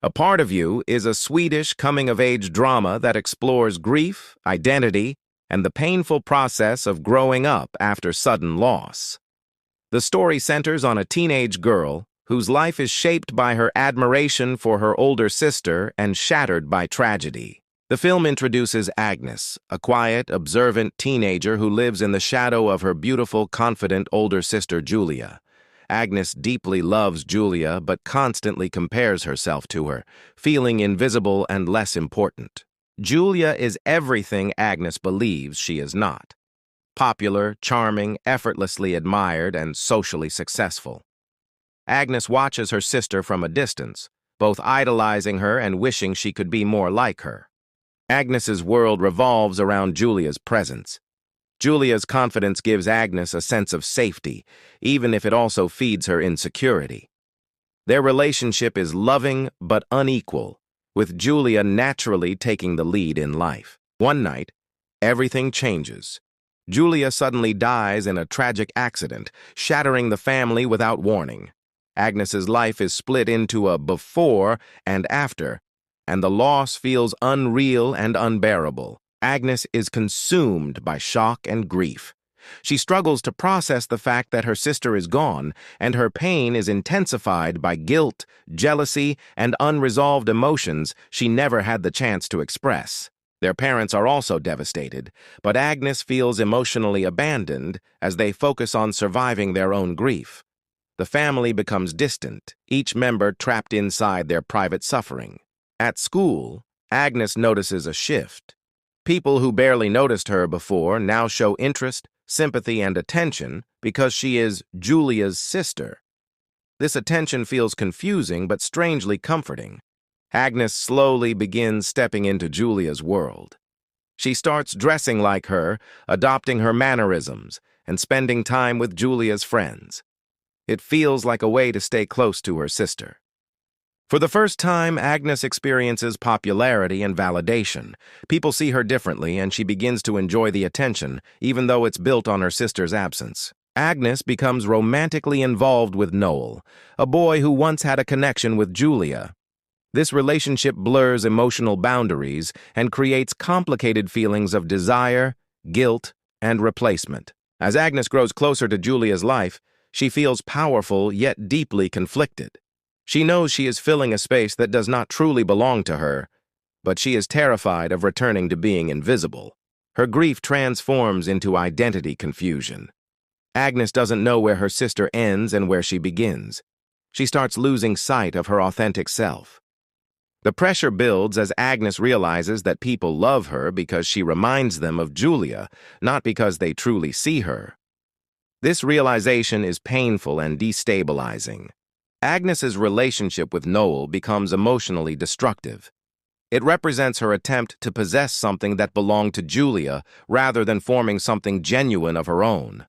A Part of You is a Swedish coming-of-age drama that explores grief, identity, and the painful process of growing up after sudden loss. The story centers on a teenage girl whose life is shaped by her admiration for her older sister and shattered by tragedy. The film introduces Agnes, a quiet, observant teenager who lives in the shadow of her beautiful, confident older sister Julia. Agnes deeply loves Julia but constantly compares herself to her, feeling invisible and less important. Julia is everything Agnes believes she is not. Popular, charming, effortlessly admired, and socially successful. Agnes watches her sister from a distance, both idolizing her and wishing she could be more like her. Agnes's world revolves around Julia's presence. Julia's confidence gives Agnes a sense of safety, even if it also feeds her insecurity. Their relationship is loving but unequal, with Julia naturally taking the lead in life. One night, everything changes. Julia suddenly dies in a tragic accident, shattering the family without warning. Agnes's life is split into a before and after, and the loss feels unreal and unbearable. Agnes is consumed by shock and grief. She struggles to process the fact that her sister is gone, and her pain is intensified by guilt, jealousy, and unresolved emotions she never had the chance to express. Their parents are also devastated, but Agnes feels emotionally abandoned as they focus on surviving their own grief. The family becomes distant, each member trapped inside their private suffering. At school, Agnes notices a shift. People who barely noticed her before now show interest, sympathy, and attention because she is Julia's sister. This attention feels confusing but strangely comforting. Agnes slowly begins stepping into Julia's world. She starts dressing like her, adopting her mannerisms, and spending time with Julia's friends. It feels like a way to stay close to her sister. For the first time, Agnes experiences popularity and validation. People see her differently, and she begins to enjoy the attention, even though it's built on her sister's absence. Agnes becomes romantically involved with Noel, a boy who once had a connection with Julia. This relationship blurs emotional boundaries and creates complicated feelings of desire, guilt, and replacement. As Agnes grows closer to Julia's life, she feels powerful yet deeply conflicted. She knows she is filling a space that does not truly belong to her, but she is terrified of returning to being invisible. Her grief transforms into identity confusion. Agnes doesn't know where her sister ends and where she begins. She starts losing sight of her authentic self. The pressure builds as Agnes realizes that people love her because she reminds them of Julia, not because they truly see her. This realization is painful and destabilizing. Agnes's relationship with Noel becomes emotionally destructive. It represents her attempt to possess something that belonged to Julia rather than forming something genuine of her own.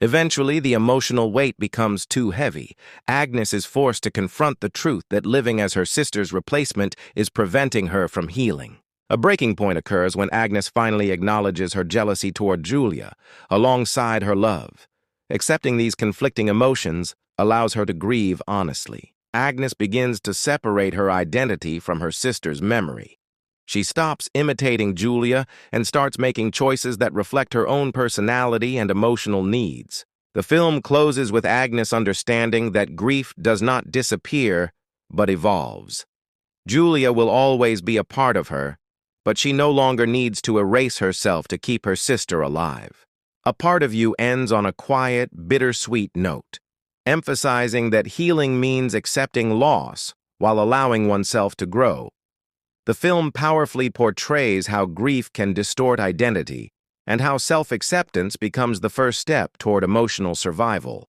Eventually, the emotional weight becomes too heavy. Agnes is forced to confront the truth that living as her sister's replacement is preventing her from healing. A breaking point occurs when Agnes finally acknowledges her jealousy toward Julia, alongside her love. Accepting these conflicting emotions allows her to grieve honestly. Agnes begins to separate her identity from her sister's memory. She stops imitating Julia and starts making choices that reflect her own personality and emotional needs. The film closes with Agnes understanding that grief does not disappear, but evolves. Julia will always be a part of her, but she no longer needs to erase herself to keep her sister alive. A Part of You ends on a quiet, bittersweet note, emphasizing that healing means accepting loss while allowing oneself to grow. The film powerfully portrays how grief can distort identity and how self-acceptance becomes the first step toward emotional survival.